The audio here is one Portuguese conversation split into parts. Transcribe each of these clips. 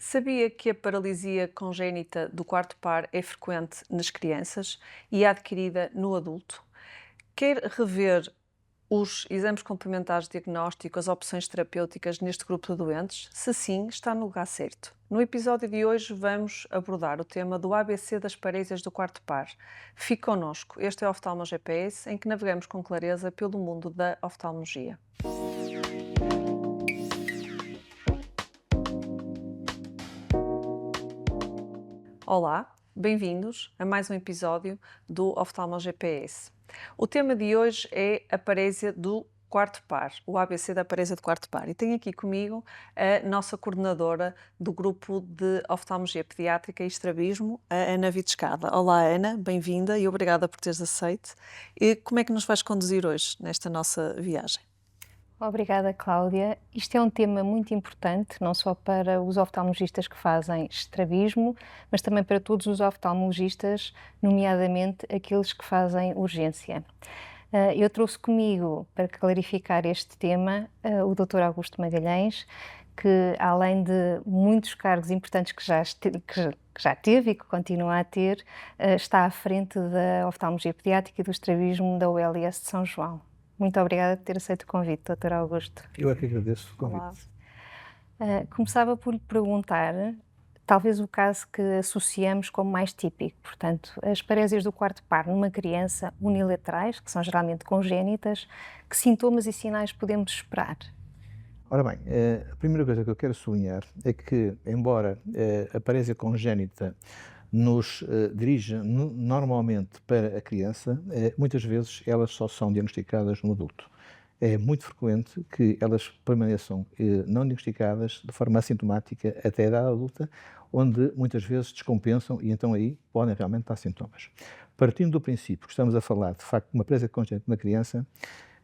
Sabia que a paralisia congénita do quarto par é frequente nas crianças e é adquirida no adulto? Quer rever os exames complementares de diagnóstico, as opções terapêuticas neste grupo de doentes? Se sim, está no lugar certo. No episódio de hoje vamos abordar o tema do ABC das parésias do quarto par. Fique connosco, este é o Oftalmo GPS, em que navegamos com clareza pelo mundo da oftalmologia. Olá, bem-vindos a mais um episódio do Oftalmo GPS. O tema de hoje é a parésia do quarto par, o ABC da parésia do quarto par. E tenho aqui comigo a nossa coordenadora do grupo de oftalmologia pediátrica e estrabismo, a Ana Vitescada. Olá, Ana, bem-vinda e obrigada por teres aceito. E como é que nos vais conduzir hoje nesta nossa viagem? Obrigada, Cláudia. Isto é um tema muito importante, não só para os oftalmologistas que fazem estrabismo, mas também para todos os oftalmologistas, nomeadamente aqueles que fazem urgência. Eu trouxe comigo, para clarificar este tema, o Dr. Augusto Magalhães, que além de muitos cargos importantes que já teve e que continua a ter, está à frente da oftalmologia pediátrica e do estrabismo da ULS de São João. Muito obrigada por ter aceito o convite, Dr. Augusto. Eu é que agradeço o Olá. convite. Começava por lhe perguntar, talvez o caso que associamos como mais típico, portanto, as parésias do quarto par numa criança unilaterais, que são geralmente congénitas, que sintomas e sinais podemos esperar? Ora bem, a primeira coisa que eu quero sublinhar é que, embora a parésia congénita nos dirija normalmente para a criança, muitas vezes elas só são diagnosticadas no adulto. É muito frequente que elas permaneçam não diagnosticadas de forma assintomática até a idade adulta, onde muitas vezes descompensam e então aí podem realmente dar sintomas. Partindo do princípio que estamos a falar, de facto, de uma parésia congénita na criança,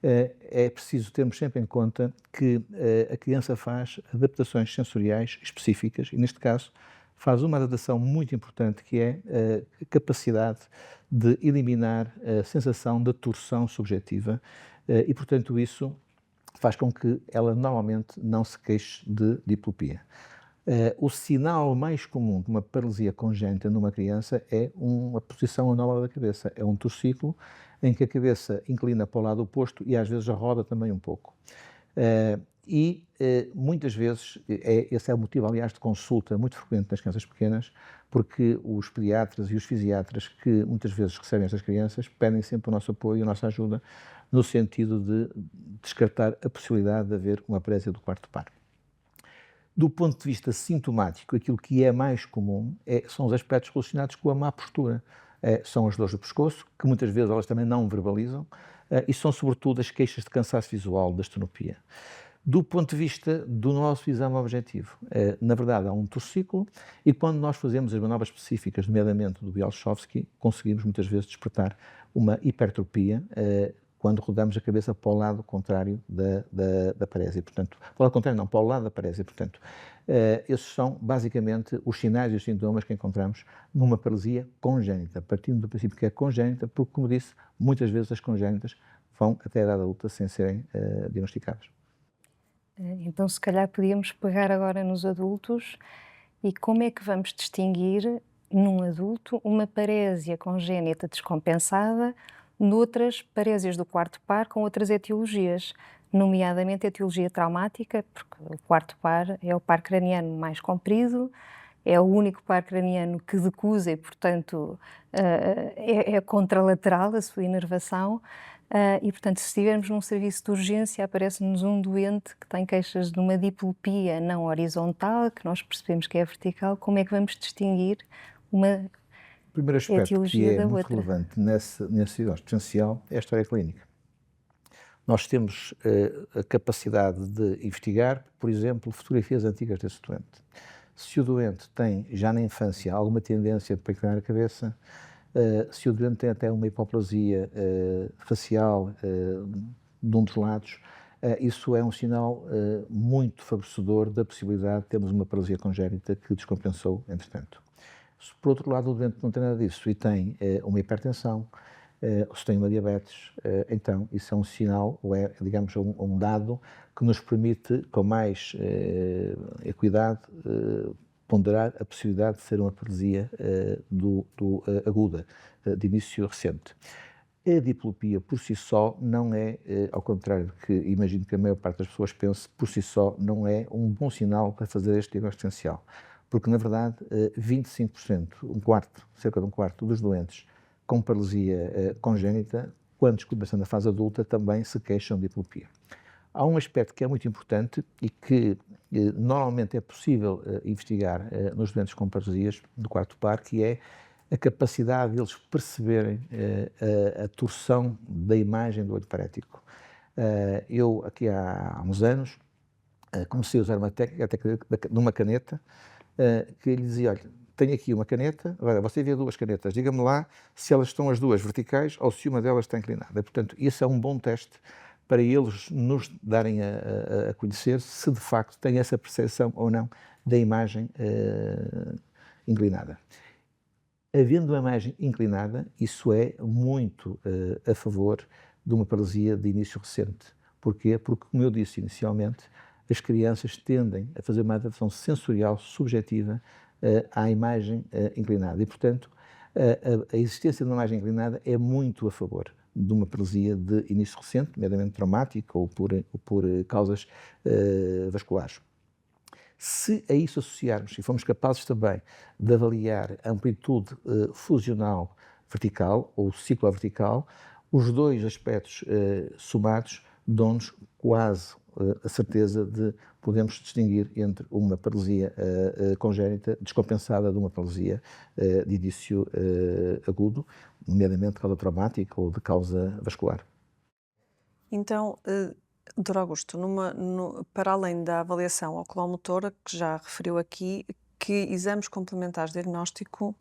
é preciso termos sempre em conta que a criança faz adaptações sensoriais específicas e, neste caso, faz uma adaptação muito importante que é a capacidade de eliminar a sensação da torção subjetiva e, portanto, isso faz com que ela normalmente não se queixe de diplopia. O sinal mais comum de uma paralisia congénita numa criança é uma posição anómala da cabeça, é um torcículo em que a cabeça inclina para o lado oposto e às vezes roda também um pouco. Muitas vezes, esse é o motivo, aliás, de consulta muito frequente nas crianças pequenas, porque os pediatras e os fisiatras que muitas vezes recebem estas crianças pedem sempre o nosso apoio e a nossa ajuda no sentido de descartar a possibilidade de haver uma parésia do quarto par. Do ponto de vista sintomático, aquilo que é mais comum são os aspectos relacionados com a má postura. São as dores do pescoço, que muitas vezes elas também não verbalizam, e são sobretudo as queixas de cansaço visual, da estenopia. Do ponto de vista do nosso exame objetivo, na verdade há um torcículo e quando nós fazemos as manobras específicas, nomeadamente do Bialchowski, conseguimos muitas vezes despertar uma hipertropia, quando rodamos a cabeça para o lado contrário da parésia, portanto, para o lado contrário não, para o lado da parésia, portanto, esses são basicamente os sinais e os sintomas que encontramos numa paralisia congénita, partindo do princípio que é congénita, porque, como disse, muitas vezes as congénitas vão até a idade adulta sem serem diagnosticadas. Então, se calhar podíamos pegar agora nos adultos e como é que vamos distinguir num adulto uma parésia congénita descompensada noutras parésias do quarto par com outras etiologias, nomeadamente a etiologia traumática, porque o quarto par é o par craniano mais comprido, é o único par craniano que decusa e, portanto, é contralateral a sua inervação. E, portanto, se estivermos num serviço de urgência, aparece-nos um doente que tem queixas de uma diplopia não horizontal, que nós percebemos que é vertical, como é que vamos distinguir uma O primeiro aspecto que etiologia é da muito outra? relevante nesse diagnóstico potencial é a história clínica. Nós temos a capacidade de investigar, por exemplo, fotografias antigas desse doente. Se o doente tem, já na infância, alguma tendência para inclinar a cabeça, se o doente tem até uma hipoplasia facial de um dos lados, isso é um sinal muito favorecedor da possibilidade de termos uma paralisia congénita que descompensou, entretanto. Se, por outro lado, o doente não tem nada disso e tem uma hipertensão, ou se tem uma diabetes, então isso é um sinal, ou é, digamos, um dado que nos permite, com mais equidade, ponderar a possibilidade de ser uma paralisia aguda, de início recente. A diplopia por si só não é, ao contrário do que imagino que a maior parte das pessoas pense, por si só não é um bom sinal para fazer este diagnóstico diferencial. Porque, na verdade, 25%, cerca de um quarto dos doentes com paralisia congénita, quando começam na fase adulta, também se queixam de diplopia. Há um aspecto que é muito importante e que normalmente é possível investigar nos doentes com paralisias do quarto par, que é a capacidade de eles perceberem a torção da imagem do olho parético. Eu, aqui há uns anos, comecei a usar uma técnica de uma caneta, que lhe dizia, olha, tenho aqui uma caneta, agora você vê duas canetas, diga-me lá se elas estão as duas verticais ou se uma delas está inclinada. Portanto, isso é um bom teste para eles nos darem a conhecer se de facto têm essa percepção ou não da imagem inclinada. Havendo uma imagem inclinada, isso é muito a favor de uma paralisia de início recente. Porquê? Porque, como eu disse inicialmente, as crianças tendem a fazer uma adaptação sensorial subjetiva à imagem inclinada e, portanto, a existência de uma imagem inclinada é muito a favor de uma paralisia de início recente, nomeadamente traumática ou por causas vasculares. Se a isso associarmos, e formos capazes também de avaliar a amplitude fusional vertical ou ciclovertical, os dois aspectos somados dão-nos quase a certeza de podermos distinguir entre uma paralisia congénita descompensada de uma paralisia de início agudo, nomeadamente de causa traumática ou de causa vascular. Então, Dr. Augusto, para além da avaliação oculomotora, que já referiu aqui, que exames complementares de diagnóstico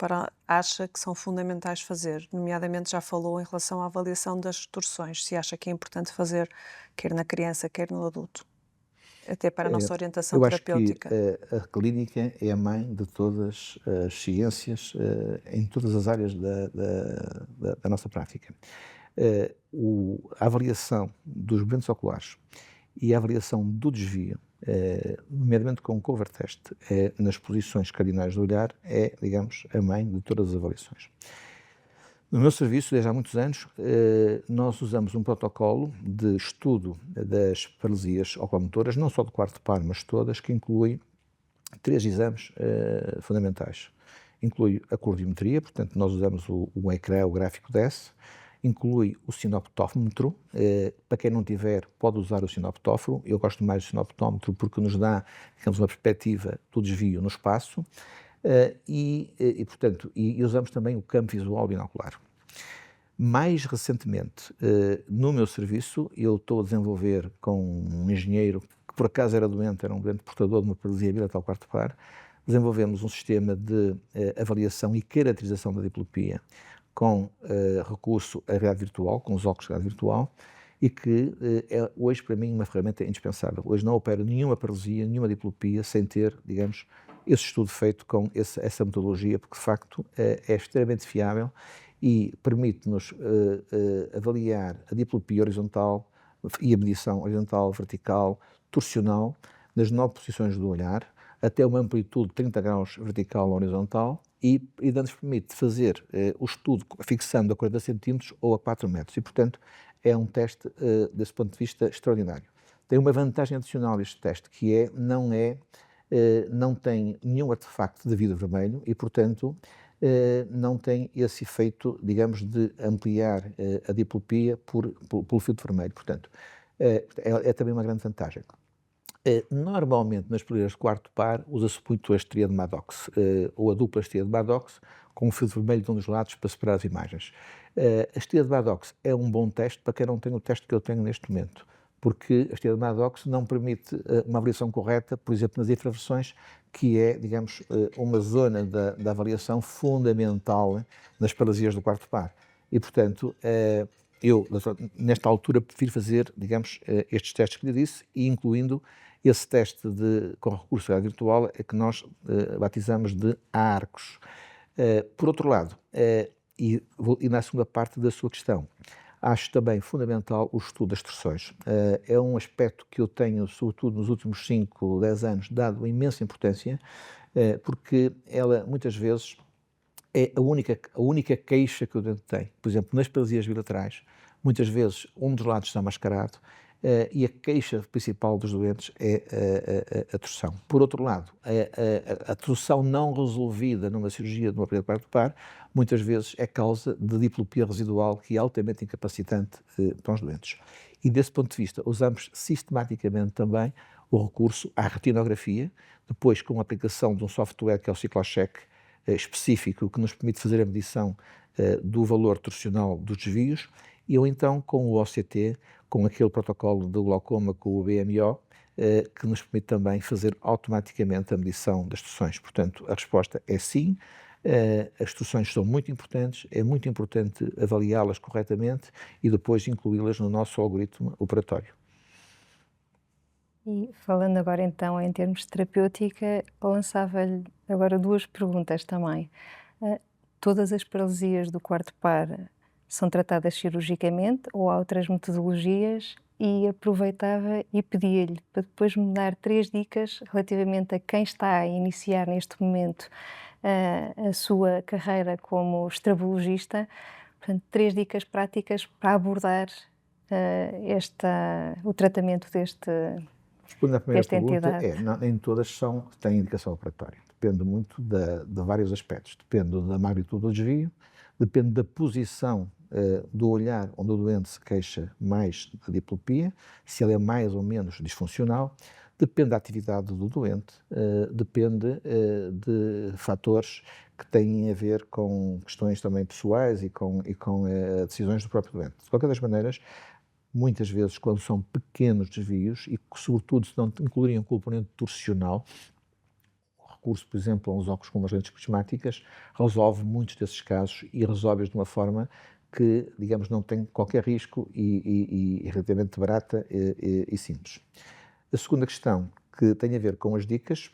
acha que são fundamentais fazer? Nomeadamente, já falou em relação à avaliação das torções, se acha que é importante fazer, quer na criança, quer no adulto, até para a nossa orientação terapêutica. Eu acho que a clínica é a mãe de todas as ciências, em todas as áreas da nossa prática. A avaliação dos movimentos oculares e a avaliação do desvio, nomeadamente com o cover test, nas posições cardinais do olhar, é, digamos, a mãe de todas as avaliações. No meu serviço, desde há muitos anos, nós usamos um protocolo de estudo das paralisias oculomotoras, não só do quarto par, mas todas, que inclui 3 exames fundamentais. Inclui a colorimetria, portanto, nós usamos o ecrã, o gráfico DES, inclui o sinoptómetro, para quem não tiver pode usar o sinoptóforo, eu gosto mais do sinoptómetro porque nos dá, digamos, uma perspectiva do desvio no espaço, portanto, usamos também o campo visual binocular. Mais recentemente, no meu serviço, eu estou a desenvolver com um engenheiro que por acaso era um doente portador de uma paralisia bilateral quarto par, desenvolvemos um sistema de avaliação e caracterização da diplopia com recurso à realidade virtual, com os óculos de realidade virtual, e que é hoje para mim uma ferramenta indispensável. Hoje não opero nenhuma paralisia, nenhuma diplopia sem ter, digamos, esse estudo feito com essa metodologia, porque de facto é extremamente fiável e permite-nos avaliar a diplopia horizontal e a medição horizontal, vertical, torsional, nas 9 posições do olhar, até uma amplitude de 30 graus vertical ou horizontal, e nos permite fazer o estudo fixando a 40 centímetros ou a 4 metros. E, portanto, é um teste, desse ponto de vista, extraordinário. Tem uma vantagem adicional este teste, que não tem nenhum artefacto de vidro vermelho e, portanto, não tem esse efeito, digamos, de ampliar a diplopia pelo filtro vermelho. Portanto, é também uma grande vantagem. Normalmente, nas paralisias de quarto par, usa-se muito a estria de Maddox, ou a dupla estria de Maddox, com um filtro vermelho de um dos lados para separar as imagens. A estria de Maddox é um bom teste para quem não tem o teste que eu tenho neste momento, porque a estria de Maddox não permite uma avaliação correta, por exemplo, nas infraversões, que é, digamos, uma zona da avaliação fundamental nas paralisias do quarto par. E, portanto, eu, nesta altura, prefiro fazer, digamos, estes testes que lhe disse, e incluindo esse teste com recurso à realidade virtual, que nós batizamos de ARCOS. Por outro lado, e na segunda parte da sua questão, acho também fundamental o estudo das torções. É um aspecto que eu tenho, sobretudo nos últimos 5, 10 anos, dado imensa importância, porque ela muitas vezes é a única queixa que o doente tem. Por exemplo, nas paralisias bilaterais, muitas vezes um dos lados está mascarado, e a queixa principal dos doentes é a torção. Por outro lado, a torção não resolvida numa cirurgia de uma parede quarto par, muitas vezes é causa de diplopia residual, que é altamente incapacitante para os doentes. E desse ponto de vista, usamos sistematicamente também o recurso à retinografia, depois com a aplicação de um software que é o CicloCheck, específico, que nos permite fazer a medição do valor torcional dos desvios, e ou então com o OCT, com aquele protocolo do glaucoma com o BMO, que nos permite também fazer automaticamente a medição das torções. Portanto, a resposta é sim, as torções são muito importantes, é muito importante avaliá-las corretamente e depois incluí-las no nosso algoritmo operatório. E falando agora então em termos de terapêutica, lançava-lhe agora duas perguntas também. Todas as paralisias do quarto par são tratadas cirurgicamente ou há outras metodologias? E aproveitava e pedia-lhe para depois me dar 3 dicas relativamente a quem está a iniciar neste momento a sua carreira como estrabologista. Portanto, 3 dicas práticas para abordar o tratamento Respondendo à primeira desta pergunta, entidade. nem todas têm indicação operatória. Depende muito de vários aspectos. Depende da magnitude do desvio, depende da posição do olhar onde o doente se queixa mais de diplopia, se ele é mais ou menos disfuncional, depende da atividade do doente, depende de fatores que têm a ver com questões também pessoais e com decisões do próprio doente. De qualquer das maneiras, muitas vezes, quando são pequenos desvios e, sobretudo, se não incluírem um componente torcional, o recurso, por exemplo, a uns óculos com umas lentes prismáticas, resolve muitos desses casos e resolve-os de uma forma que, digamos, não tem qualquer risco e relativamente barata e simples. A segunda questão, que tem a ver com as dicas,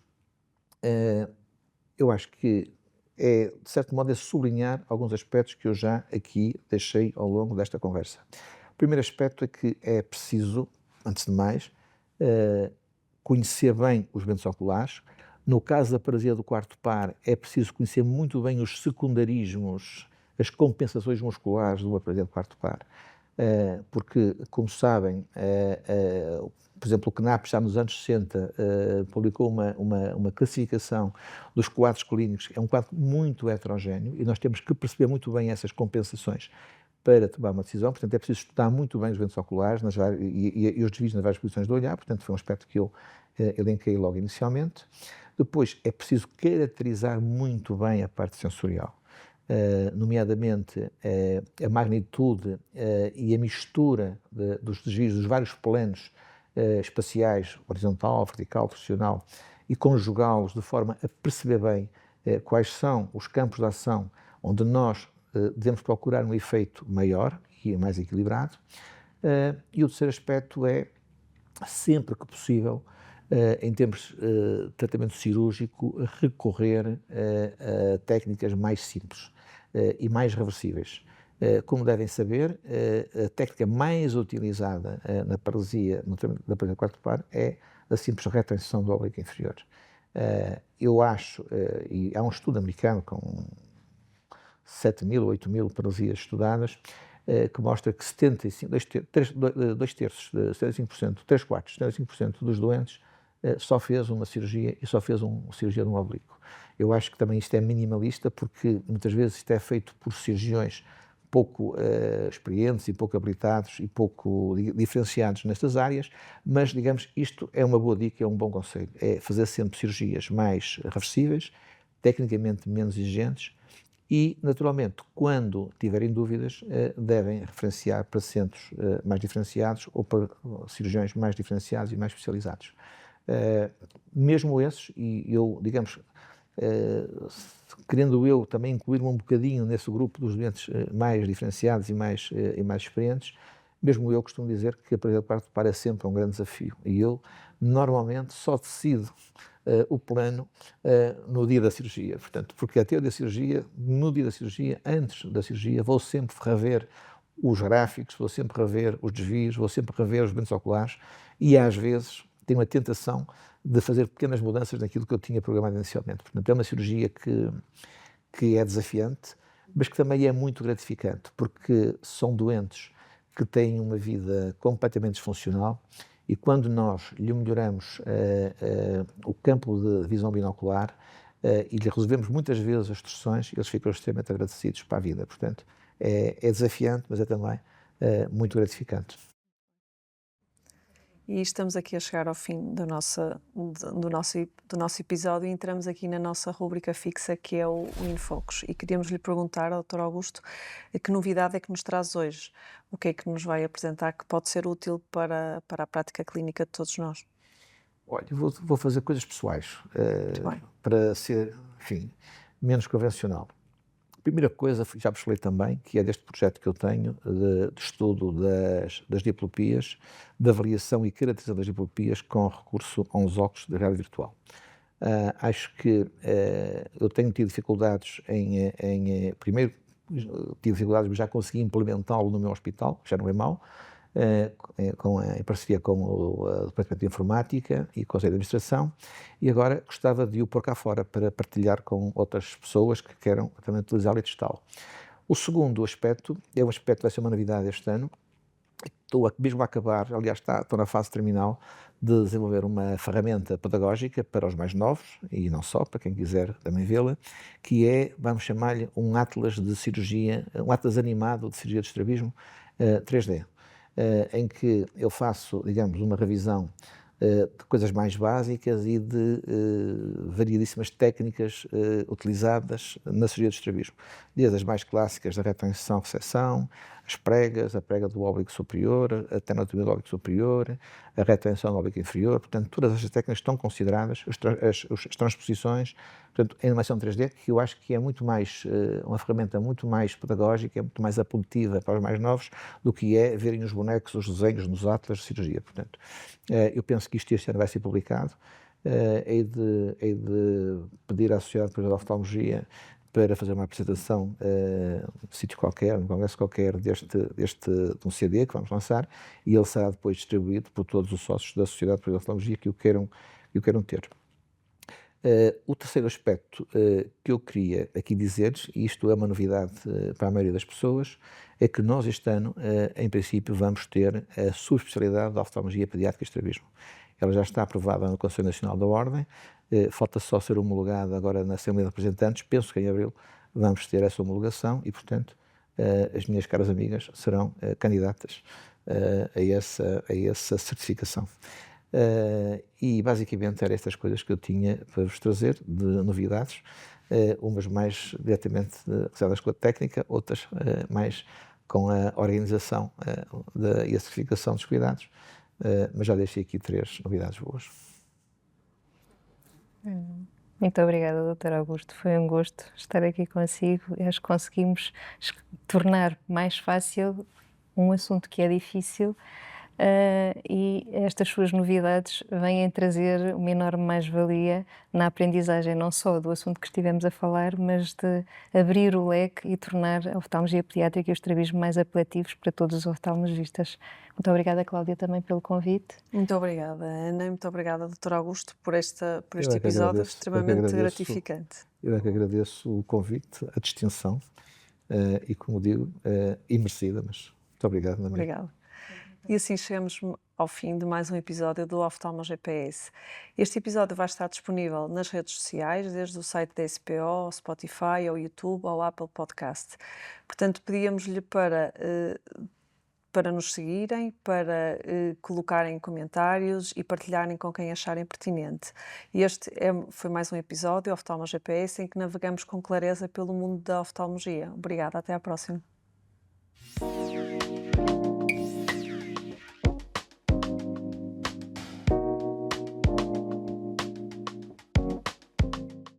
eu acho que de certo modo, sublinhar alguns aspectos que eu já aqui deixei ao longo desta conversa. O primeiro aspecto é que é preciso, antes de mais, conhecer bem os bentos oculares. No caso da paralisia do quarto par, é preciso conhecer muito bem os secundarismos, as compensações musculares de uma paralisia do quarto par, porque, como sabem, por exemplo, o CNAP, já nos anos 60, publicou uma classificação dos quadros clínicos. É um quadro muito heterogéneo e nós temos que perceber muito bem essas compensações para tomar uma decisão. Portanto, é preciso estudar muito bem os bentos oculares e os desvios nas várias posições do olhar. Portanto, foi um aspecto que eu elenquei logo inicialmente. Depois, é preciso caracterizar muito bem a parte sensorial, nomeadamente a magnitude e a mistura dos desvios dos vários planos espaciais, horizontal, vertical, torcional, e conjugá-los de forma a perceber bem quais são os campos de ação onde nós devemos procurar um efeito maior e mais equilibrado. E o terceiro aspecto é, sempre que possível, em termos de tratamento cirúrgico, recorrer a técnicas mais simples e mais reversíveis. Como devem saber, a técnica mais utilizada na paralisia, no tratamento da paralisia do quarto par, é a simples retenção do oblíquo inferior. Eu acho, e há um estudo americano com 7.000 ou 8.000 paralisias estudadas, que mostra que 75% dos doentes só fez uma cirurgia e só fez uma cirurgia de um oblíquo. Eu acho que também isto é minimalista, porque muitas vezes isto é feito por cirurgiões pouco experientes e pouco habilitados e pouco diferenciados nestas áreas, mas, digamos, isto é uma boa dica, é um bom conselho, é fazer sempre cirurgias mais reversíveis, tecnicamente menos exigentes e, naturalmente, quando tiverem dúvidas, devem referenciar para centros mais diferenciados ou para cirurgiões mais diferenciados e mais especializados. Mesmo esses, e eu, digamos, querendo eu também incluir-me um bocadinho nesse grupo dos doentes mais diferenciados e mais experientes, mesmo eu costumo dizer que a paralisia do quarto par é sempre um grande desafio e eu normalmente só decido o plano no dia da cirurgia, portanto, porque até o dia da cirurgia, no dia da cirurgia, antes da cirurgia, vou sempre rever os gráficos, vou sempre rever os desvios, vou sempre rever os bentos oculares e às vezes tenho a tentação de fazer pequenas mudanças naquilo que eu tinha programado inicialmente. Portanto, é uma cirurgia que é desafiante, mas que também é muito gratificante, porque são doentes que têm uma vida completamente disfuncional e quando nós lhe melhoramos o campo de visão binocular e lhe resolvemos muitas vezes as torções, eles ficam extremamente agradecidos para a vida. Portanto, é desafiante, mas é também muito gratificante. E estamos aqui a chegar ao fim do nosso episódio e entramos aqui na nossa rúbrica fixa, que é o InFocus. E queríamos lhe perguntar, ao Dr. Augusto, que novidade é que nos traz hoje? O que é que nos vai apresentar que pode ser útil para a prática clínica de todos nós? Olha, vou fazer coisas pessoais, Muito bem. para ser, enfim, menos convencional. A primeira coisa, já vos falei também, que é deste projeto que eu tenho de estudo das diplopias, de avaliação e caracterização das diplopias com recurso a uns óculos de realidade virtual. Acho que eu tenho tido dificuldades primeiro, tive dificuldades, mas já consegui implementá-lo no meu hospital, já não é mau, em parceria com o Departamento de Informática e com o Conselho de Administração, e agora gostava de o pôr cá fora para partilhar com outras pessoas que queiram também utilizá-lo e testá-lo. O segundo aspecto é um aspecto que vai ser uma novidade este ano. Estou mesmo a acabar, aliás, estou na fase terminal de desenvolver uma ferramenta pedagógica para os mais novos, e não só, para quem quiser também vê-la, que é, vamos chamar-lhe, um atlas de cirurgia, um atlas animado de cirurgia de estrabismo 3D. Em que eu faço, digamos, uma revisão de coisas mais básicas e de variedíssimas técnicas utilizadas na cirurgia de estrabismo. Desde as mais clássicas da retroinserção-reseção, as pregas, a prega do óbligo superior, a tenotomia do óbligo superior, a retroinserção do óbligo inferior, portanto, todas estas técnicas estão consideradas, as transposições, portanto, a animação 3D, que eu acho que é muito mais, uma ferramenta muito mais pedagógica, é muito mais apelativa para os mais novos do que é verem os bonecos, os desenhos nos atlas de cirurgia, portanto. Eu penso que isto este ano vai ser publicado, hei de pedir à Sociedade Portuguesa de Oftalmologia para fazer uma apresentação num sítio qualquer, num congresso qualquer de um CD que vamos lançar, e ele será depois distribuído por todos os sócios da Sociedade Portuguesa de Oftalmologia que o queiram ter. O terceiro aspecto que eu queria aqui dizer, e isto é uma novidade para a maioria das pessoas, é que nós este ano, em princípio, vamos ter a subespecialidade de oftalmologia pediátrica e estrabismo. Ela já está aprovada no Conselho Nacional da Ordem, falta só ser homologada agora na Assembleia de Representantes, penso que em abril vamos ter essa homologação e, portanto, as minhas caras amigas serão candidatas a essa certificação. E basicamente eram estas coisas que eu tinha para vos trazer de novidades, umas mais diretamente ligadas com a técnica, outras mais com a organização e a certificação dos cuidados, mas já deixei aqui 3 novidades boas. Muito obrigada, Dr. Augusto. Foi um gosto estar aqui consigo. Acho que conseguimos tornar mais fácil um assunto que é difícil. E estas suas novidades vêm trazer uma enorme mais-valia na aprendizagem, não só do assunto que estivemos a falar, mas de abrir o leque e tornar a oftalmologia pediátrica e o estrabismo mais apelativos para todos os oftalmologistas. Muito obrigada, Cláudia, também pelo convite. Muito obrigada, Ana, e muito obrigada, Dr. Augusto, por este Eu é que episódio agradeço, extremamente gratificante. Eu é que agradeço o convite, a distinção, e como digo, imerecida, mas muito obrigado. Obrigada. E assim chegamos ao fim de mais um episódio do Oftalmo GPS. Este episódio vai estar disponível nas redes sociais, desde o site da SPO, ao Spotify, ao YouTube, ao Apple Podcast. Portanto, pedíamos-lhe para nos seguirem, para colocarem comentários e partilharem com quem acharem pertinente. E este foi mais um episódio, Oftalmo GPS, em que navegamos com clareza pelo mundo da oftalmologia. Obrigada, até à próxima.